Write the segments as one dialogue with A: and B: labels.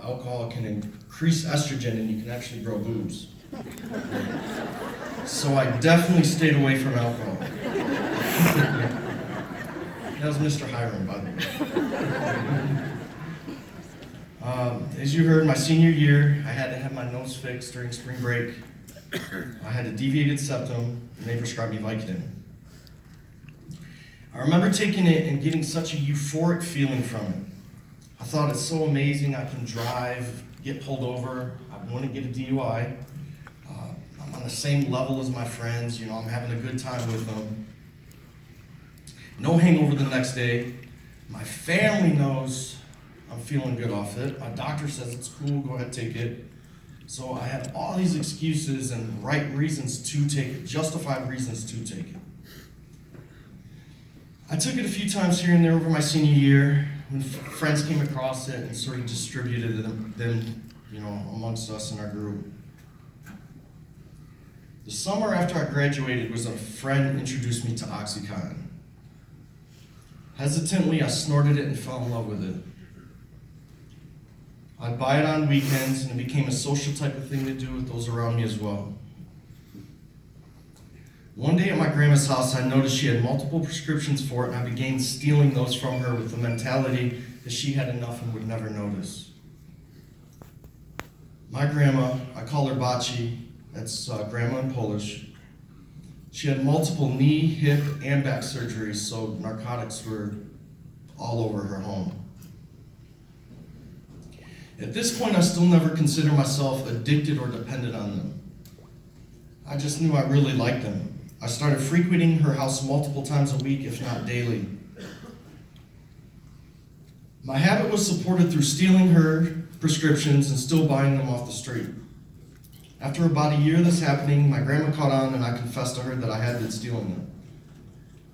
A: how alcohol can increase estrogen and you can actually grow boobs. So I definitely stayed away from alcohol. That was Mr. Hiram, by the way. As you heard, my senior year, I had to have my nose fixed during spring break. I had a deviated septum, and they prescribed me Vicodin. I remember taking it and getting such a euphoric feeling from it. I thought it's so amazing. I can drive, get pulled over. I wouldn't get a DUI. I'm on the same level as my friends. You know, I'm having a good time with them. No hangover the next day. My family knows I'm feeling good off it. My doctor says it's cool, go ahead, take it. So I had all these excuses and right reasons to take it, justified reasons to take it. I took it a few times here and there over my senior year when friends came across it and sort of distributed them, you know, amongst us in our group. The summer after I graduated was when a friend introduced me to OxyContin. Hesitantly, I snorted it and fell in love with it. I'd buy it on weekends, and it became a social type of thing to do with those around me as well. One day at my grandma's house, I noticed she had multiple prescriptions for it, and I began stealing those from her with the mentality that she had enough and would never notice. My grandma, I call her Baci, that's grandma in Polish. She had multiple knee, hip, and back surgeries, so narcotics were all over her home. At this point, I still never considered myself addicted or dependent on them. I just knew I really liked them. I started frequenting her house multiple times a week, if not daily. My habit was supported through stealing her prescriptions and still buying them off the street. After about a year of this happening, my grandma caught on and I confessed to her that I had been stealing them.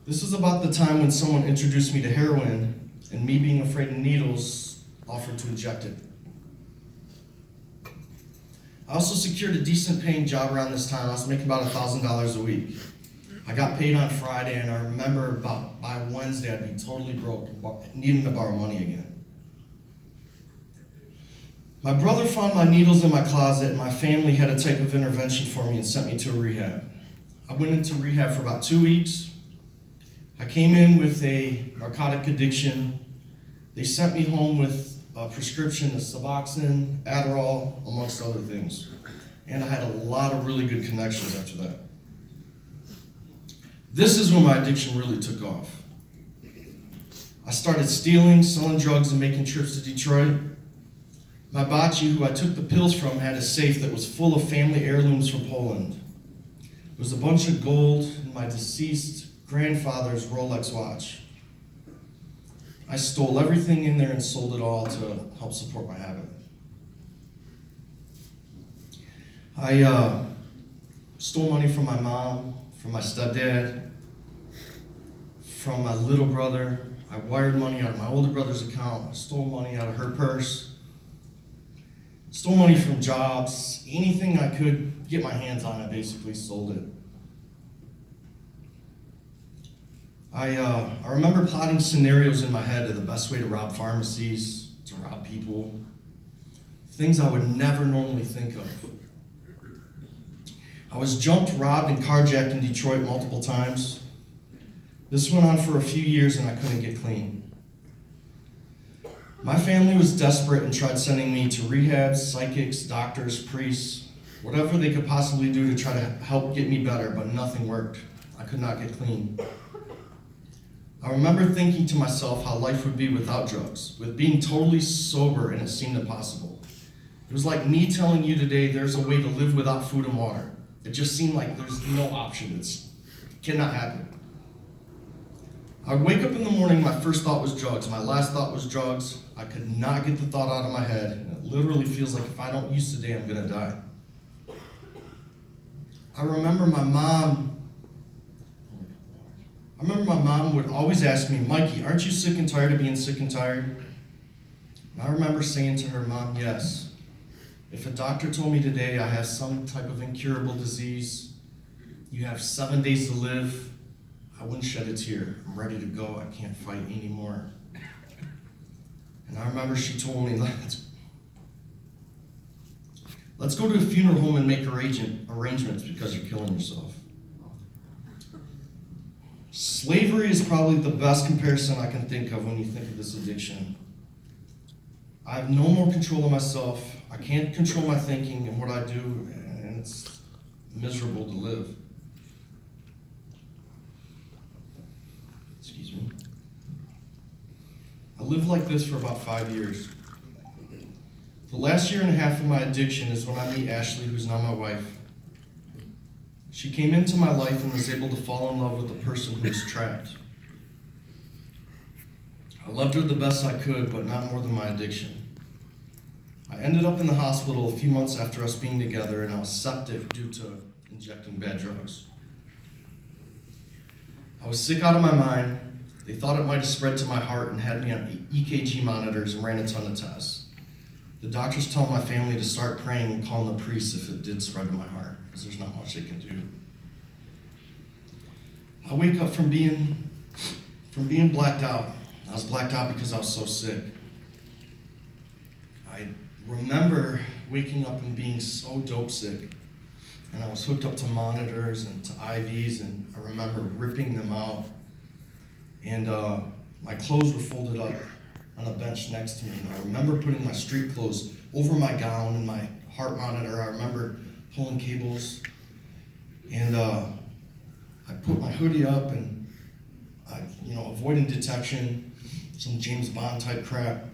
A: This was about the time when someone introduced me to heroin, and me being afraid of needles, offered to inject it. I also secured a decent paying job around this time. I was making about $1,000 a week. I got paid on Friday, and I remember by Wednesday I'd be totally broke, needing to borrow money again. My brother found my needles in my closet, and my family had a type of intervention for me and sent me to a rehab. I went into rehab for about 2 weeks. I came in with a narcotic addiction. They sent me home with a prescription of Suboxone, Adderall, amongst other things. And I had a lot of really good connections after that. This is when my addiction really took off. I started stealing, selling drugs, and making trips to Detroit. My Baci, who I took the pills from, had a safe that was full of family heirlooms from Poland. There was a bunch of gold and my deceased grandfather's Rolex watch. I stole everything in there and sold it all to help support my habit. I stole money from my mom, from my stepdad, from my little brother. I wired money out of my older brother's account. I stole money out of her purse. Stole money from jobs. Anything I could get my hands on, I basically sold it. I remember plotting scenarios in my head of the best way to rob pharmacies, to rob people, things I would never normally think of. I was jumped, robbed, and carjacked in Detroit multiple times. This went on for a few years and I couldn't get clean. My family was desperate and tried sending me to rehabs, psychics, doctors, priests, whatever they could possibly do to try to help get me better, but nothing worked. I could not get clean. I remember thinking to myself how life would be without drugs, with being totally sober, and it seemed impossible. It was like me telling you today there's a way to live without food and water. It just seemed like there's no option. It cannot happen. I would wake up in the morning, my first thought was drugs. My last thought was drugs. I could not get the thought out of my head. And it literally feels like if I don't use today, I'm gonna die. I remember my mom would always ask me, Mikey, aren't you sick and tired of being sick and tired? And I remember saying to her, Mom, yes. If a doctor told me today I have some type of incurable disease, you have 7 days to live, I wouldn't shed a tear. I'm ready to go. I can't fight anymore. And I remember she told me, Let's go to a funeral home and make arrangements because you're killing yourself. Slavery is probably the best comparison I can think of when you think of this addiction. I have no more control of myself. I can't control my thinking and what I do, and it's miserable to live. Excuse me. I lived like this for about 5 years. The last year and a half of my addiction is when I meet Ashley, who's now my wife. She came into my life and was able to fall in love with the person who was trapped. I loved her the best I could, but not more than my addiction. I ended up in the hospital a few months after us being together, and I was septic due to injecting bad drugs. I was sick out of my mind. They thought it might have spread to my heart and had me on EKG monitors and ran a ton of tests. The doctors told my family to start praying and calling the priests if it did spread to my heart, because there's not much they can do. I wake up from being blacked out. I was blacked out because I was so sick. I remember waking up and being so dope sick, and I was hooked up to monitors and to IVs, and I remember ripping them out, and my clothes were folded up on a bench next to me, and I remember putting my street clothes over my gown and my heart monitor. I remember pulling cables, and I put my hoodie up, and I, avoiding detection, some James Bond type crap,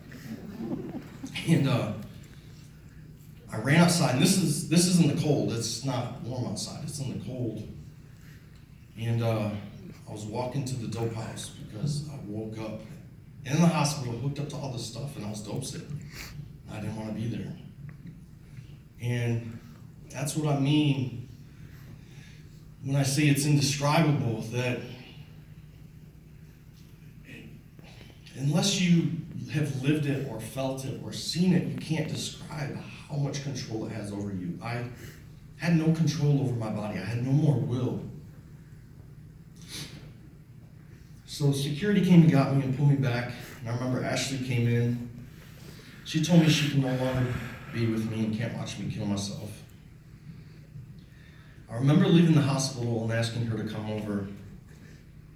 A: and I ran outside. And this is in the cold. It's not warm outside. It's in the cold, and I was walking to the dope house because I woke up in the hospital, hooked up to all this stuff, and I was dope sick. I didn't want to be there. And that's what I mean when I say it's indescribable, that unless you have lived it or felt it or seen it, you can't describe how much control it has over you. I had no control over my body. I had no more will. So security came and got me and pulled me back, and I remember Ashley came in. She told me she can no longer be with me and can't watch me kill myself. I remember leaving the hospital and asking her to come over.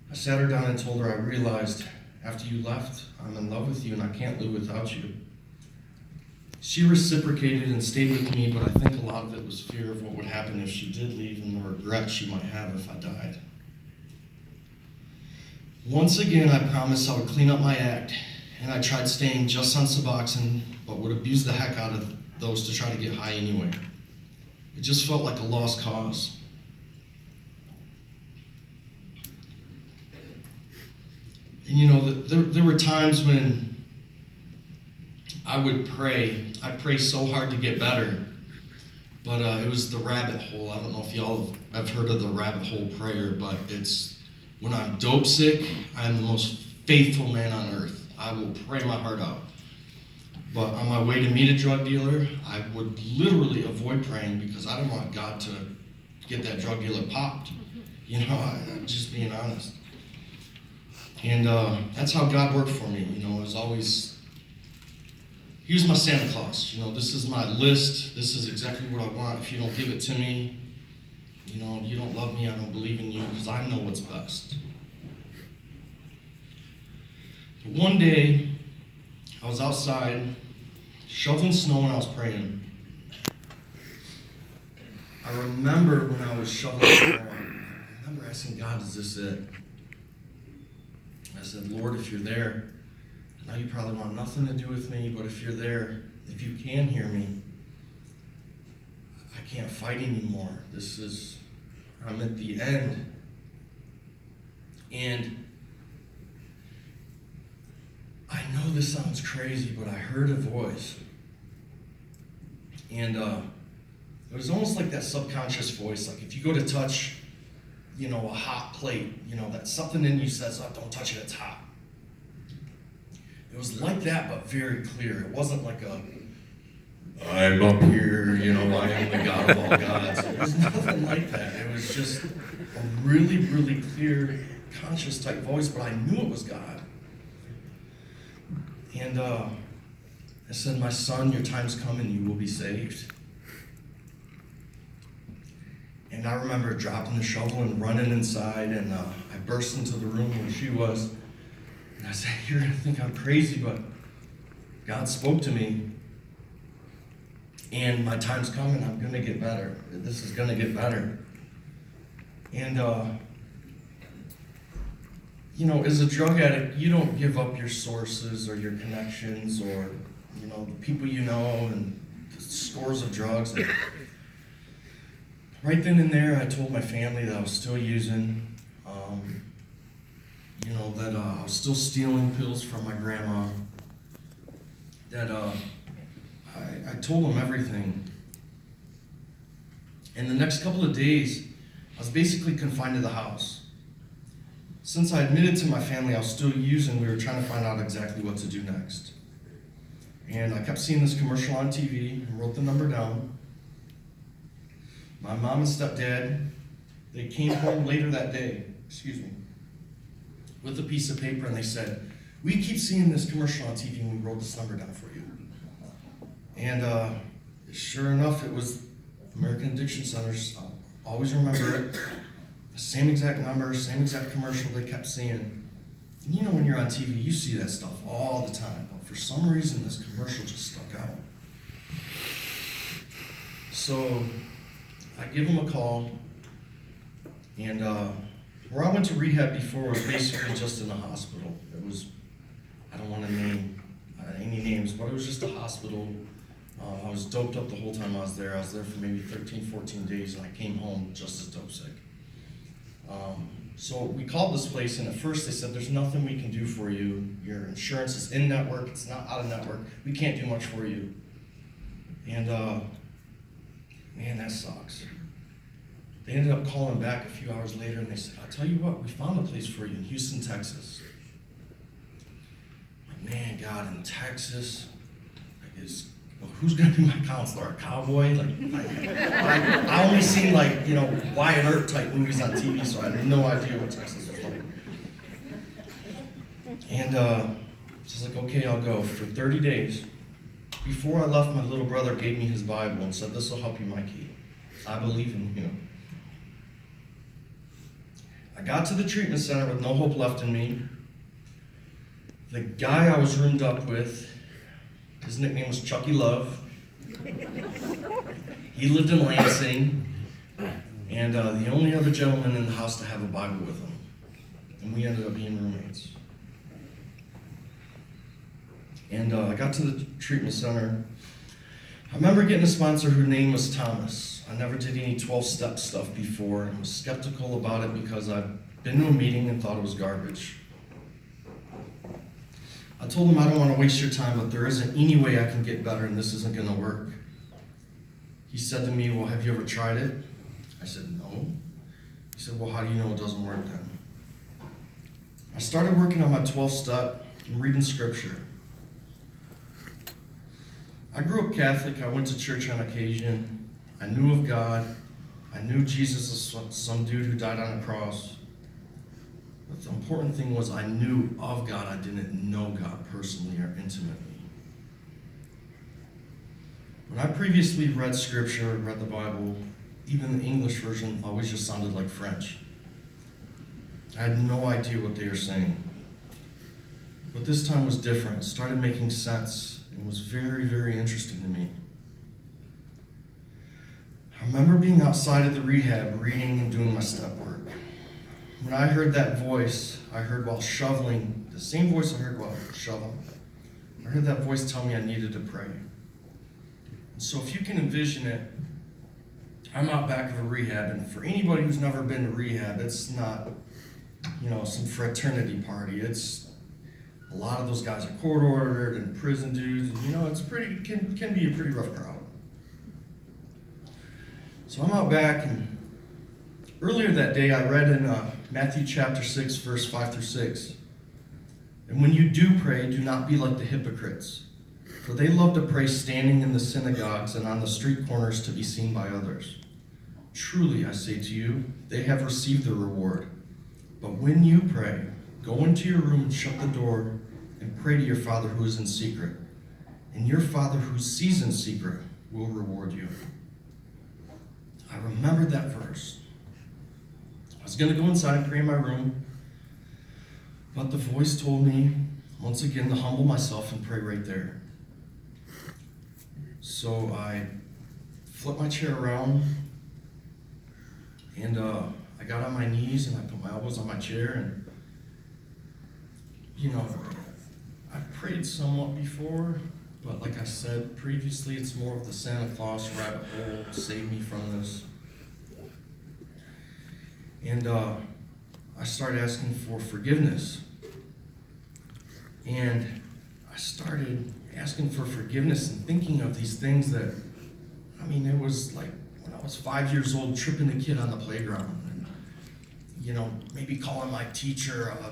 A: I sat her down and told her I realized after you left, I'm in love with you and I can't live without you. She reciprocated and stayed with me, but I think a lot of it was fear of what would happen if she did leave and the regret she might have if I died. Once again, I promised I would clean up my act, and I tried staying just on Suboxone, but would abuse the heck out of those to try to get high anyway. It just felt like a lost cause. And there were times when I would pray. I'd pray so hard to get better, but it was the rabbit hole. I don't know if y'all have heard of the rabbit hole prayer, but it's when I'm dope sick, I'm the most faithful man on earth. I will pray my heart out. But on my way to meet a drug dealer, I would literally avoid praying because I didn't want God to get that drug dealer popped. I'm just being honest. And that's how God worked for me. It was always, he was my Santa Claus. This is my list. This is exactly what I want. If you don't give it to me, you don't love me, I don't believe in you, because I know what's best. But one day, I was outside, shoveling snow, and I was praying. I remember when I was shoveling snow, I remember asking God, is this it? I said, Lord, if you're there, I know you probably want nothing to do with me, but if you're there, if you can hear me, I can't fight anymore. I'm at the end. And I know this sounds crazy, but I heard a voice. And it was almost like that subconscious voice. Like if you go to touch, a hot plate, that something in you says, oh, don't touch it, it's hot. It was like that, but very clear. It wasn't like I'm up here, I am the God of all gods. It was nothing like that. It was just a really, really clear, conscious type voice, but I knew it was God. And I said, my son, your time's come and you will be saved. And I remember dropping the shovel and running inside, and I burst into the room where she was. And I said, "You're going to think I'm crazy, but God spoke to me. And my time's coming. I'm going to get better. This is going to get better." And, as a drug addict, you don't give up your sources or your connections or, the people you know and the scores of drugs. And right then and there, I told my family that I was still using, that I was still stealing pills from my grandma, that I told them everything. And the next couple of days, I was basically confined to the house. Since I admitted to my family I was still using, we were trying to find out exactly what to do next. And I kept seeing this commercial on TV and wrote the number down. My mom and stepdad, they came home later that day, with a piece of paper, and they said, "We keep seeing this commercial on TV and we wrote this number down for you." And sure enough, it was American Addiction Centers. I'll always remember it. The same exact number, same exact commercial they kept seeing. And when you're on TV, you see that stuff all the time. But for some reason, this commercial just stuck out. So I give them a call, and where I went to rehab before was basically just in a hospital. It was, I don't want to name any names, but it was just a hospital. I was doped up the whole time I was there. I was there for maybe 13, 14 days, and I came home just as dope sick. So we called this place, and at first they said, "There's nothing we can do for you. Your insurance is in network, it's not out of network. We can't do much for you." And man, that sucks. They ended up calling back a few hours later, and they said, "I'll tell you what, we found a place for you in Houston, Texas." I'm like, man, God, in Texas? Who's going to be my counselor? A cowboy? I only seen Wyatt Earp type movies on TV, so I had no idea what Texas was like. And she's like, "Okay, I'll go." For 30 days. Before I left, my little brother gave me his Bible and said, "This will help you, Mikey. I believe in you." I got to the treatment center with no hope left in me. The guy I was roomed up with, his nickname was Chucky Love. He lived in Lansing, and the only other gentleman in the house to have a Bible with him. And we ended up being roommates. And I got to the treatment center. I remember getting a sponsor whose name was Thomas. I never did any 12-step stuff before and was skeptical about it because I'd been to a meeting and thought it was garbage. I told him, "I don't want to waste your time, but there isn't any way I can get better and this isn't going to work." He said to me, "Well, have you ever tried it?" I said, "No." He said, "Well, how do you know it doesn't work then?" I started working on my 12-step and reading scripture. I grew up Catholic. I went to church on occasion. I knew of God. I knew Jesus was some dude who died on a cross. But the important thing was I knew of God. I didn't know God personally or intimately. When I previously read scripture, read the Bible, even the English version always just sounded like French. I had no idea what they were saying. But this time was different. It started making sense and was very, very interesting to me. I remember being outside of the rehab, reading and doing my step work. When I heard that voice, I heard while shoveling, the same voice I heard while shoveling, I heard that voice tell me I needed to pray. And so if you can envision it, I'm out back of a rehab, and for anybody who's never been to rehab, it's not, some fraternity party. It's a lot of those guys are court ordered and prison dudes, and it's can be a pretty rough crowd. So I'm out back, and earlier that day I read in Matthew chapter 6, verse 5 through 6. "And when you do pray, do not be like the hypocrites, for they love to pray standing in the synagogues and on the street corners to be seen by others. Truly, I say to you, they have received their reward. But when you pray, go into your room and shut the door and pray to your Father who is in secret. And your Father who sees in secret will reward you." I remembered that verse. I was going to go inside and pray in my room, but the voice told me once again to humble myself and pray right there. So I flipped my chair around, and I got on my knees and I put my elbows on my chair, and I prayed somewhat before, but like I said previously, it's more of the Santa Claus rabbit hole, save me from this. And I started asking for forgiveness. And I started asking for forgiveness and thinking of these things that, it was like when I was 5 years old, tripping a kid on the playground. And, maybe calling my teacher a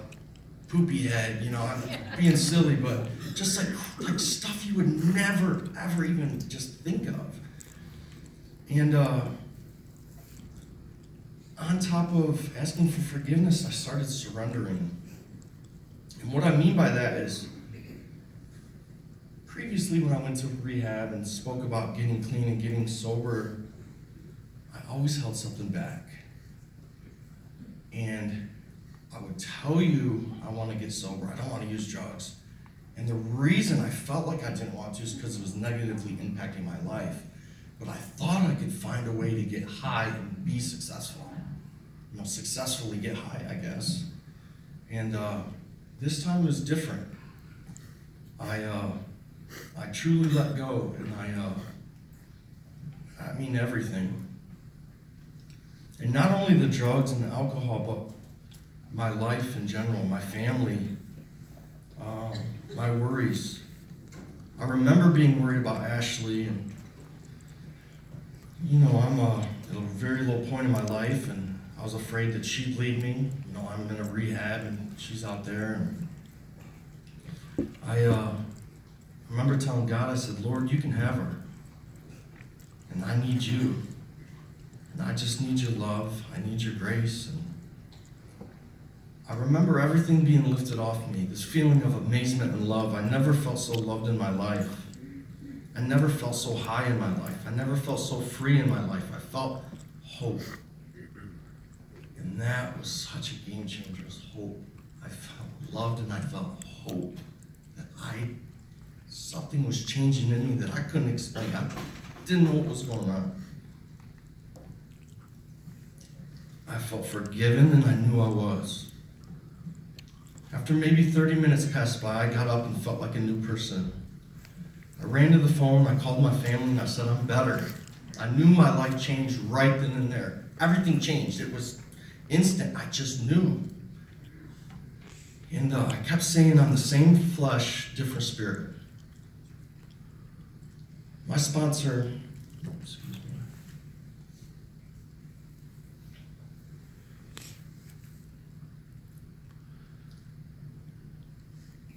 A: poopy head, I'm being silly, but just like stuff you would never, ever even just think of. And on top of asking for forgiveness, I started surrendering. And what I mean by that is, previously when I went to rehab and spoke about getting clean and getting sober, I always held something back. And I would tell you I want to get sober, I don't want to use drugs. And the reason I felt like I didn't want to is because it was negatively impacting my life. But I thought I could find a way to get high and be successful. Successfully get high, I guess. And this time was different. I truly let go, and I mean everything. And not only the drugs and the alcohol, but my life in general, my family, my worries. I remember being worried about Ashley, and I'm at a very low point in my life, and I was afraid that she'd leave me. I'm in a rehab and she's out there. And I remember telling God, I said, Lord, you can have her. And I need you. And I just need your love. I need your grace. And I remember everything being lifted off me, this feeling of amazement and love. I never felt so loved in my life. I never felt so high in my life. I never felt so free in my life. I felt hope. And that was such a game changer, was hope. I felt loved and I felt hope. That something was changing in me that I couldn't explain. I didn't know what was going on. I felt forgiven and I knew I was. After maybe 30 minutes passed by, I got up and felt like a new person. I ran to the phone, I called my family, and I said, I'm better. I knew my life changed right then and there. Everything changed. It was instant. I just knew. And I kept saying, I'm the same flesh, different spirit. My sponsor,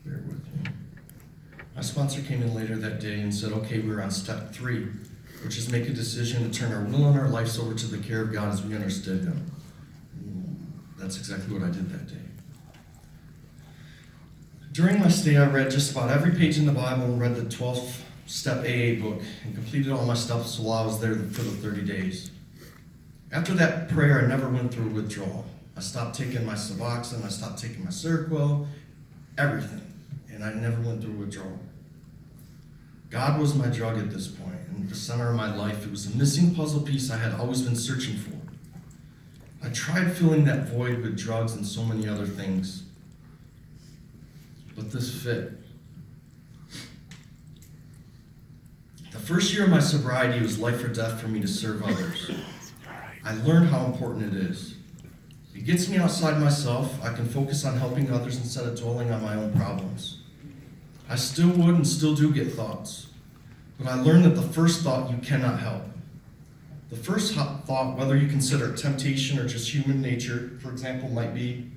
A: bear with me. My sponsor came in later that day and said, okay, we're on step 3, which is make a decision to turn our will and our lives over to the care of God as we understood Him. That's exactly what I did that day. During my stay, I read just about every page in the Bible and read the 12th step AA book and completed all my steps while I was there for the 30 days. After that prayer, I never went through withdrawal. I stopped taking my Suboxone, I stopped taking my Seroquel, everything. And I never went through withdrawal. God was my drug at this point, and the center of my life. It was a missing puzzle piece I had always been searching for. I tried filling that void with drugs and so many other things, but this fit. The first year of my sobriety was life or death for me to serve others. I learned how important it is. It gets me outside myself. I can focus on helping others instead of dwelling on my own problems. I still would and still do get thoughts, but I learned that the first thought you cannot help. The first thought, whether you consider it temptation or just human nature, for example, might be,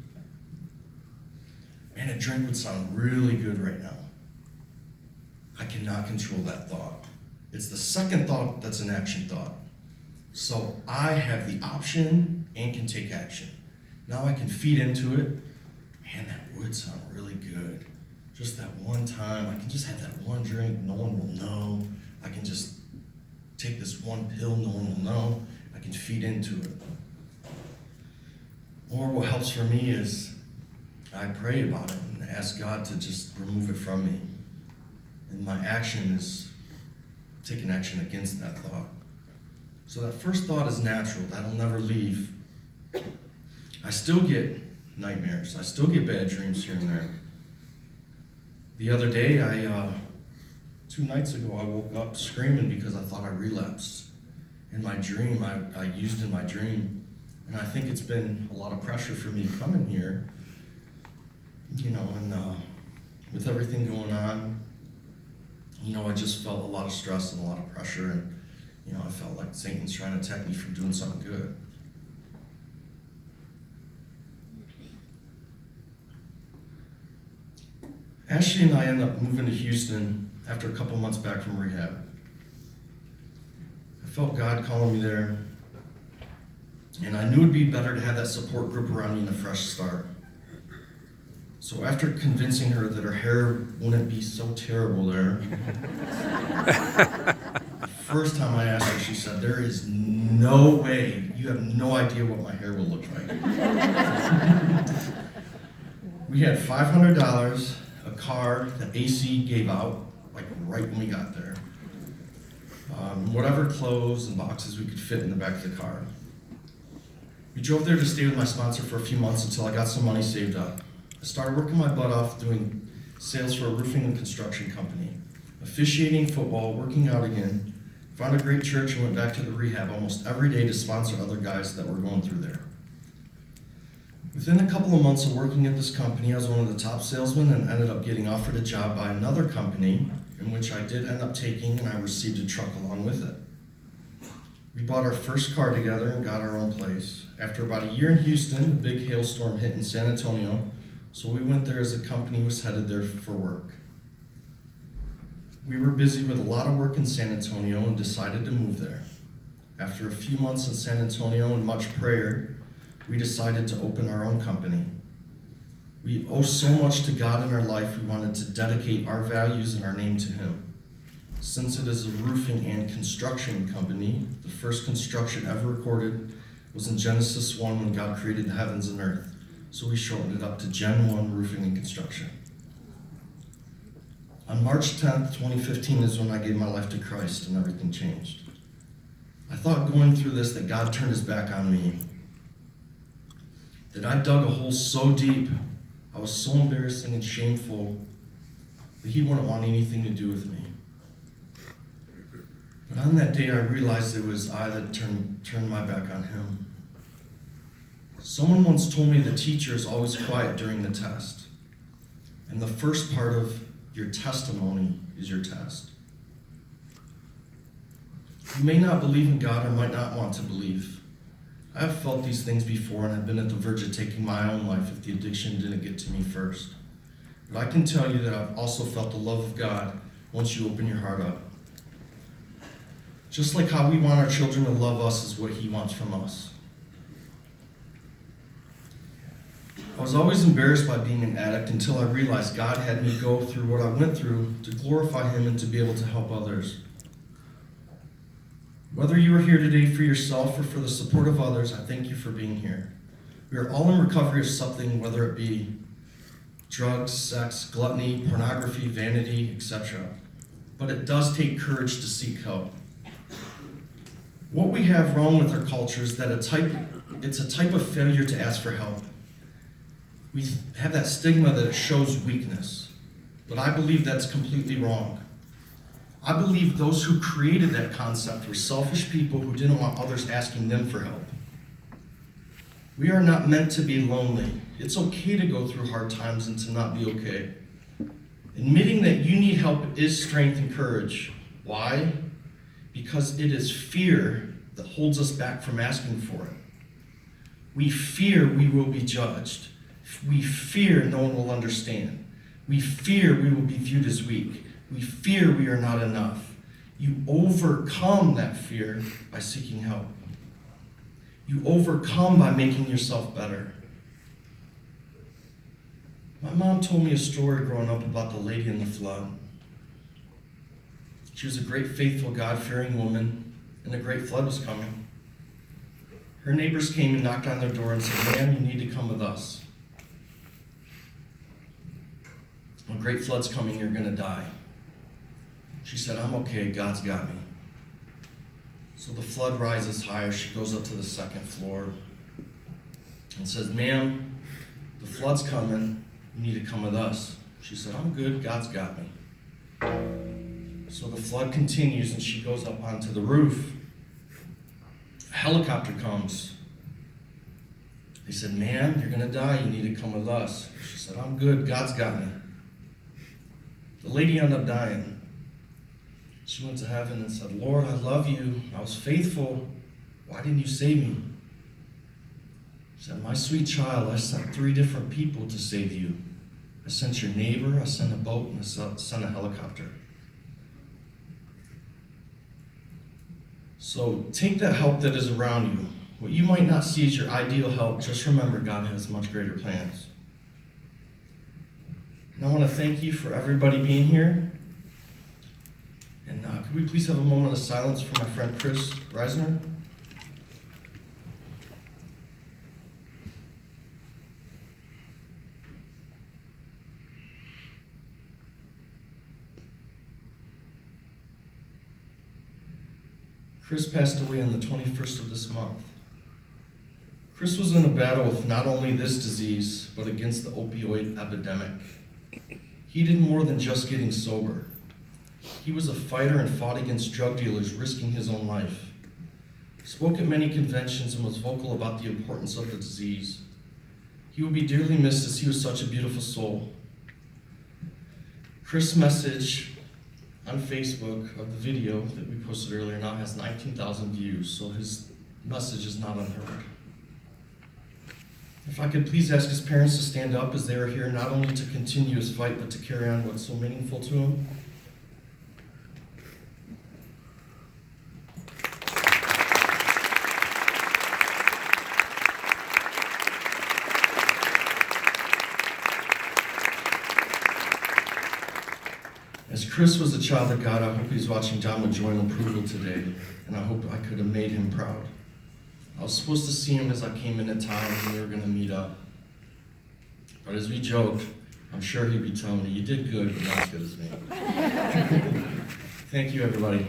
A: man, a drink would sound really good right now. I cannot control that thought. It's the second thought that's an action thought. So I have the option and can take action. Now I can feed into it. Man, that would sound really good. Just that one time, I can just have that one drink, no one will know. I can just take this one pill, no one will know. I can feed into it. Or what helps for me is I pray about it and ask God to just remove it from me. And my action is taking action against that thought. So that first thought is natural. That'll never leave. I still get nightmares. I still get bad dreams here and there. The other day, 2 nights ago, I woke up screaming because I thought I relapsed. In my dream, I used in my dream. And I think it's been a lot of pressure for me coming here, and with everything going on, I just felt a lot of stress and a lot of pressure, and, I felt like Satan's trying to attack me from doing something good. Ashley and I ended up moving to Houston after a couple months back from rehab. I felt God calling me there, and I knew it'd be better to have that support group around me and a fresh start. So after convincing her that her hair wouldn't be so terrible there, the first time I asked her, she said, "There is no way, you have no idea what my hair will look like." We had $500, a car that AC gave out, like right when we got there. Whatever clothes and boxes we could fit in the back of the car. We drove there to stay with my sponsor for a few months until I got some money saved up. I started working my butt off doing sales for a roofing and construction company, officiating football, working out again, found a great church and went back to the rehab almost every day to sponsor other guys that were going through there. Within a couple of months of working at this company, I was one of the top salesmen and ended up getting offered a job by another company, in which I did end up taking, and I received a truck along with it. We bought our first car together and got our own place. After about a year in Houston, a big hailstorm hit in San Antonio, so we went there as a company was headed there for work. We were busy with a lot of work in San Antonio and decided to move there. After a few months in San Antonio and much prayer, we decided to open our own company. We owe so much to God in our life, we wanted to dedicate our values and our name to Him. Since it is a roofing and construction company, the first construction ever recorded was in Genesis 1 when God created the heavens and earth. So we shortened it up to Gen 1 Roofing and Construction. On March 10th, 2015 is when I gave my life to Christ and everything changed. I thought going through this that God turned His back on me, that I dug a hole so deep, I was so embarrassing and shameful that He wouldn't want anything to do with me. But on that day, I realized it was I that turned my back on Him. Someone once told me the teacher is always quiet during the test, and the first part of your testimony is your test. You may not believe in God or might not want to believe. I have felt these things before and have been at the verge of taking my own life if the addiction didn't get to me first. But I can tell you that I've also felt the love of God once you open your heart up. Just like how we want our children to love us is what He wants from us. I was always embarrassed by being an addict until I realized God had me go through what I went through to glorify Him and to be able to help others. Whether you are here today for yourself or for the support of others, I thank you for being here. We are all in recovery of something, whether it be drugs, sex, gluttony, pornography, vanity, etc. But it does take courage to seek help. What we have wrong with our culture is that it's a type of failure to ask for help. We have that stigma that it shows weakness, but I believe that's completely wrong. I believe those who created that concept were selfish people who didn't want others asking them for help. We are not meant to be lonely. It's okay to go through hard times and to not be okay. Admitting that you need help is strength and courage. Why? Because it is fear that holds us back from asking for it. We fear we will be judged. We fear no one will understand. We fear we will be viewed as weak. We fear we are not enough. You overcome that fear by seeking help. You overcome by making yourself better. My mom told me a story growing up about the lady in the flood. She was a great, faithful, God-fearing woman, and a great flood was coming. Her neighbors came and knocked on their door and said, "Ma'am, you need to come with us. A great flood's coming, you're gonna die." She said, "I'm okay, God's got me." So the flood rises higher. She goes up to the second floor and says, "Ma'am, the flood's coming, you need to come with us." She said, "I'm good, God's got me." So the flood continues and she goes up onto the roof. A helicopter comes. They said, "Ma'am, you're gonna die, you need to come with us." She said, "I'm good, God's got me." The lady ended up dying. She went to heaven and said, "Lord, I love you. I was faithful. Why didn't you save me?" She said, "My sweet child, I sent 3 different people to save you. I sent your neighbor, I sent a boat, and I sent a helicopter." So take that help that is around you. What you might not see as your ideal help, just remember God has much greater plans. And I want to thank you for everybody being here. And could we please have a moment of silence for my friend Chris Reisner? Chris passed away on the 21st of this month. Chris was in a battle with not only this disease, but against the opioid epidemic. He did more than just getting sober. He was a fighter and fought against drug dealers, risking his own life. He spoke at many conventions and was vocal about the importance of the disease. He will be dearly missed as he was such a beautiful soul. Chris' message on Facebook of the video that we posted earlier now has 19,000 views, so his message is not unheard. If I could please ask his parents to stand up as they are here not only to continue his fight, but to carry on what's so meaningful to him. As Chris was a child of God, I hope he's watching John with joy and approval today, and I hope I could have made him proud. I was supposed to see him as I came into town and we were going to meet up. But as we joked, I'm sure he'd be telling me, "You did good, but not as good as me." Thank you, everybody.